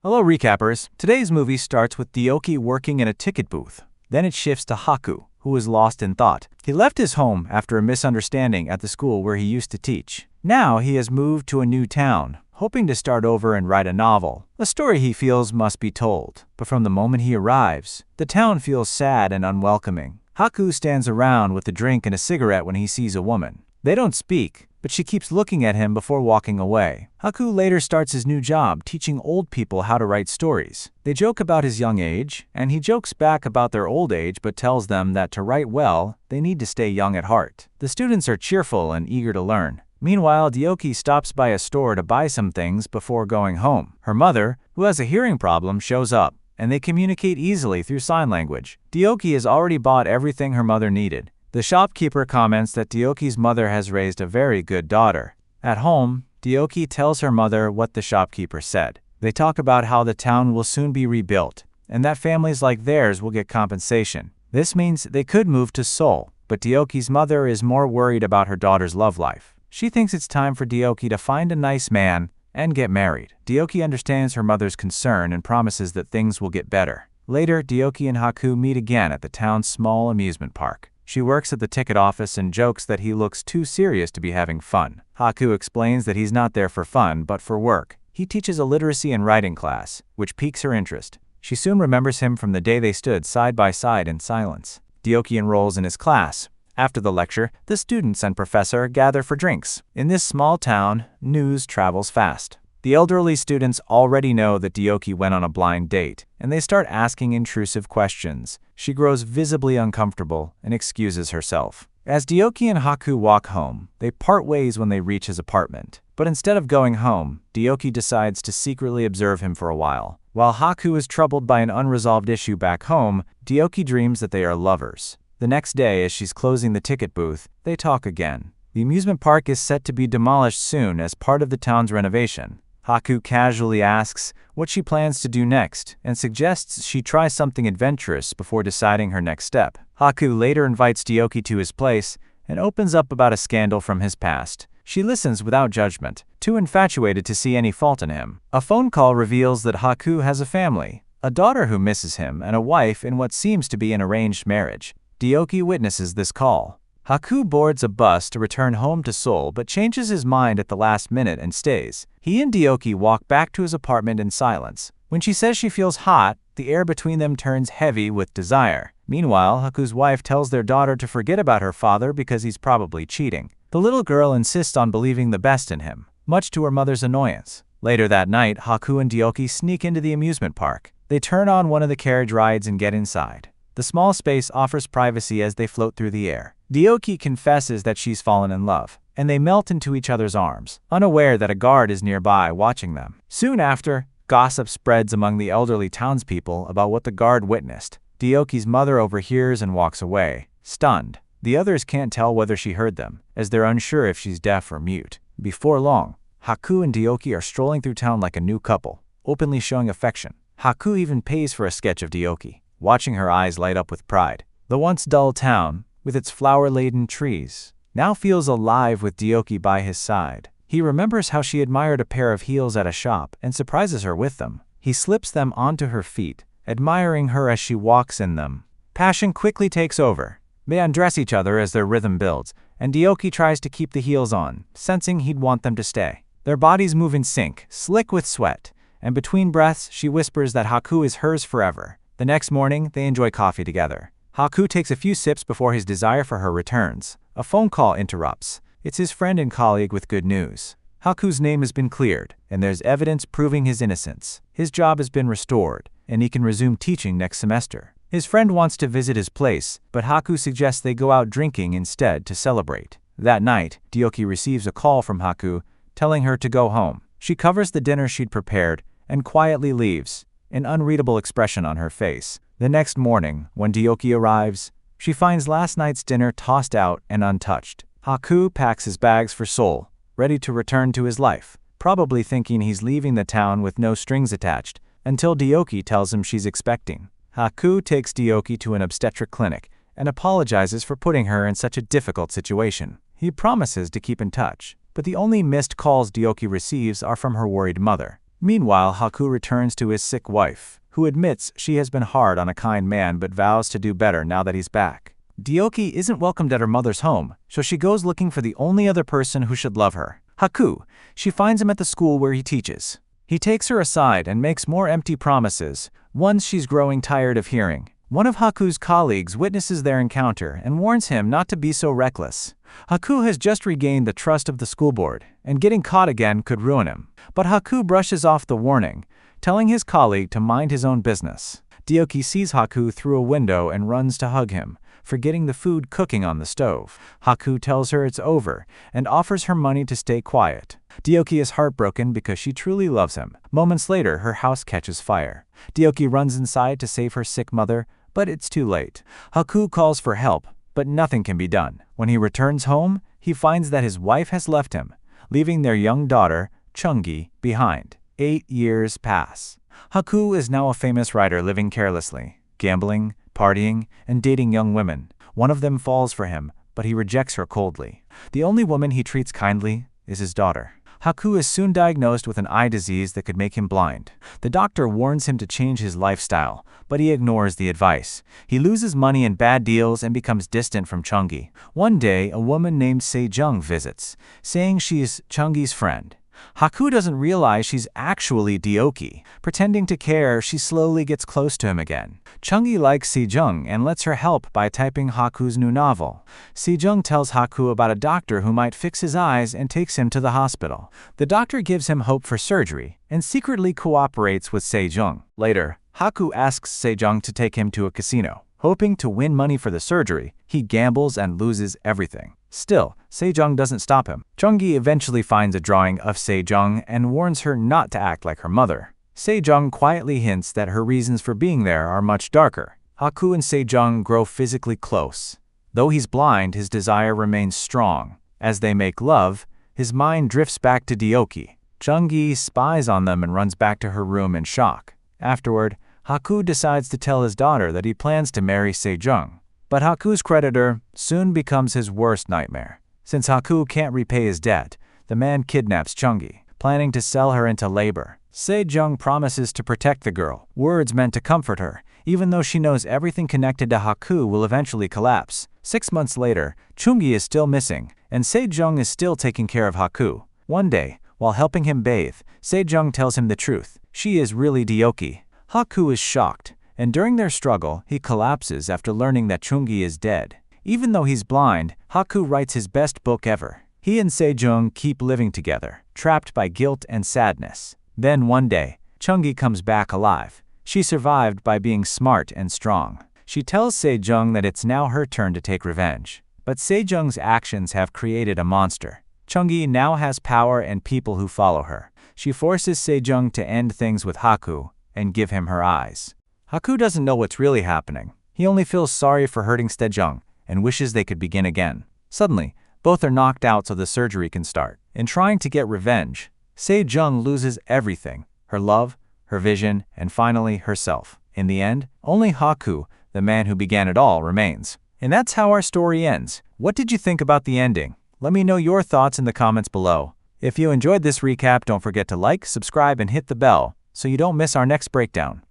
Hello recappers, today's movie starts with Deokee working in a ticket booth. Then it shifts to Hak-kyu, who is lost in thought. He left his home after a misunderstanding at the school where he used to teach. Now he has moved to a new town, hoping to start over and write a novel, a story he feels must be told. But from the moment he arrives, the town feels sad and unwelcoming. Hak-kyu stands around with a drink and a cigarette when he sees a woman. They don't speak, but she keeps looking at him before walking away. Hak-kyu later starts his new job teaching old people how to write stories. They joke about his young age, and he jokes back about their old age but tells them that to write well, they need to stay young at heart. The students are cheerful and eager to learn. Meanwhile, Deokee stops by a store to buy some things before going home. Her mother, who has a hearing problem, shows up, and they communicate easily through sign language. Deokee has already bought everything her mother needed. The shopkeeper comments that Deokee's mother has raised a very good daughter. At home, Deokee tells her mother what the shopkeeper said. They talk about how the town will soon be rebuilt, and that families like theirs will get compensation. This means they could move to Seoul, but Deokee's mother is more worried about her daughter's love life. She thinks it's time for Deokee to find a nice man and get married. Deokee understands her mother's concern and promises that things will get better. Later, Deokee and Hak-kyu meet again at the town's small amusement park. She works at the ticket office and jokes that he looks too serious to be having fun. Hak-kyu explains that he's not there for fun, but for work. He teaches a literacy and writing class, which piques her interest. She soon remembers him from the day they stood side by side in silence. Deokee enrolls in his class. After the lecture, the students and professor gather for drinks. In this small town, news travels fast. The elderly students already know that Deokee went on a blind date, and they start asking intrusive questions. She grows visibly uncomfortable and excuses herself. As Deokee and Hak-kyu walk home, they part ways when they reach his apartment. But instead of going home, Deokee decides to secretly observe him for a while. While Hak-kyu is troubled by an unresolved issue back home, Deokee dreams that they are lovers. The next day, as she's closing the ticket booth, they talk again. The amusement park is set to be demolished soon as part of the town's renovation. Hak-kyu casually asks what she plans to do next and suggests she try something adventurous before deciding her next step. Hak-kyu later invites Deokee to his place and opens up about a scandal from his past. She listens without judgment, too infatuated to see any fault in him. A phone call reveals that Hak-kyu has a family, a daughter who misses him, and a wife in what seems to be an arranged marriage. Deokee witnesses this call. Hak-kyu boards a bus to return home to Seoul but changes his mind at the last minute and stays. He and Deokee walk back to his apartment in silence. When she says she feels hot, the air between them turns heavy with desire. Meanwhile, Hak-kyu's wife tells their daughter to forget about her father because he's probably cheating. The little girl insists on believing the best in him, much to her mother's annoyance. Later that night, Hak-kyu and Deokee sneak into the amusement park. They turn on one of the carriage rides and get inside. The small space offers privacy as they float through the air. Deokee confesses that she's fallen in love, and they melt into each other's arms, unaware that a guard is nearby watching them. Soon after, gossip spreads among the elderly townspeople about what the guard witnessed. Deokee's mother overhears and walks away, stunned. The others can't tell whether she heard them, as they're unsure if she's deaf or mute. Before long, Hak-kyu and Deokee are strolling through town like a new couple, openly showing affection. Hak-kyu even pays for a sketch of Deokee, watching her eyes light up with pride. The once dull town, with its flower-laden trees, now feels alive with Deokee by his side. He remembers how she admired a pair of heels at a shop and surprises her with them. He slips them onto her feet, admiring her as she walks in them. Passion quickly takes over. They undress each other as their rhythm builds, and Deokee tries to keep the heels on, sensing he'd want them to stay. Their bodies move in sync, slick with sweat, and between breaths she whispers that Hak-kyu is hers forever. The next morning, they enjoy coffee together. Hak-kyu takes a few sips before his desire for her returns. A phone call interrupts. It's his friend and colleague with good news. Hak-kyu's name has been cleared, and there's evidence proving his innocence. His job has been restored, and he can resume teaching next semester. His friend wants to visit his place, but Hak-kyu suggests they go out drinking instead to celebrate. That night, Deokee receives a call from Hak-kyu, telling her to go home. She covers the dinner she'd prepared and quietly leaves, an unreadable expression on her face. The next morning, when Deokee arrives, she finds last night's dinner tossed out and untouched. Hak-kyu packs his bags for Seoul, ready to return to his life, probably thinking he's leaving the town with no strings attached, until Deokee tells him she's expecting. Hak-kyu takes Deokee to an obstetric clinic and apologizes for putting her in such a difficult situation. He promises to keep in touch, but the only missed calls Deokee receives are from her worried mother. Meanwhile, Hak-kyu returns to his sick wife, who admits she has been hard on a kind man but vows to do better now that he's back. Deokee isn't welcomed at her mother's home, so she goes looking for the only other person who should love her, Hak-kyu. She finds him at the school where he teaches. He takes her aside and makes more empty promises, ones she's growing tired of hearing. One of Hak-kyu's colleagues witnesses their encounter and warns him not to be so reckless. Hak-kyu has just regained the trust of the school board, and getting caught again could ruin him. But Hak-kyu brushes off the warning, telling his colleague to mind his own business. Deokee sees Hak-kyu through a window and runs to hug him, forgetting the food cooking on the stove. Hak-kyu tells her it's over and offers her money to stay quiet. Deokee is heartbroken because she truly loves him. Moments later, her house catches fire. Deokee runs inside to save her sick mother, but it's too late. Hak-kyu calls for help, but nothing can be done. When he returns home, he finds that his wife has left him, leaving their young daughter, Chungi, behind. 8 years pass. Hak-kyu is now a famous writer living carelessly, gambling, partying, and dating young women. One of them falls for him, but he rejects her coldly. The only woman he treats kindly is his daughter. Hak-kyu is soon diagnosed with an eye disease that could make him blind. The doctor warns him to change his lifestyle, but he ignores the advice. He loses money in bad deals and becomes distant from Chungi. One day, a woman named Sejong visits, saying she's Chungi's friend. Hak-kyu doesn't realize she's actually Deokee. Pretending to care, she slowly gets close to him again. Chungi likes Sejong and lets her help by typing Hak-kyu's new novel. Sejong tells Hak-kyu about a doctor who might fix his eyes and takes him to the hospital. The doctor gives him hope for surgery and secretly cooperates with Sejong. Later, Hak-kyu asks Sejong to take him to a casino. Hoping to win money for the surgery, he gambles and loses everything. Still, Sejong doesn't stop him. Chungi eventually finds a drawing of Sejong and warns her not to act like her mother. Sejong quietly hints that her reasons for being there are much darker. Hak-kyu and Sejong grow physically close. Though he's blind, his desire remains strong. As they make love, his mind drifts back to Deokee. Chungi spies on them and runs back to her room in shock. Afterward, Hak-kyu decides to tell his daughter that he plans to marry Sejong. But Hak-kyu's creditor soon becomes his worst nightmare. Since Hak-kyu can't repay his debt, the man kidnaps Chungi, planning to sell her into labor. Sejong promises to protect the girl, words meant to comfort her, even though she knows everything connected to Hak-kyu will eventually collapse. 6 months later, Chungi is still missing, and Sejong is still taking care of Hak-kyu. One day, while helping him bathe, Sejong tells him the truth. She is really Deokee. Hak-kyu is shocked, and during their struggle, he collapses after learning that Chungi is dead. Even though he's blind, Hak-kyu writes his best book ever. He and Sejong keep living together, trapped by guilt and sadness. Then one day, Chungi comes back alive. She survived by being smart and strong. She tells Sejong that it's now her turn to take revenge. But Sejong's actions have created a monster. Chungi now has power and people who follow her. She forces Sejong to end things with Hak-kyu and give him her eyes. Hak-kyu doesn't know what's really happening. He only feels sorry for hurting Sejong and wishes they could begin again. Suddenly, both are knocked out so the surgery can start. In trying to get revenge, Sejong loses everything: her love, her vision, and finally herself. In the end, only Hak-kyu, the man who began it all, remains. And that's how our story ends. What did you think about the ending? Let me know your thoughts in the comments below. If you enjoyed this recap, don't forget to like, subscribe, and hit the bell so you don't miss our next breakdown.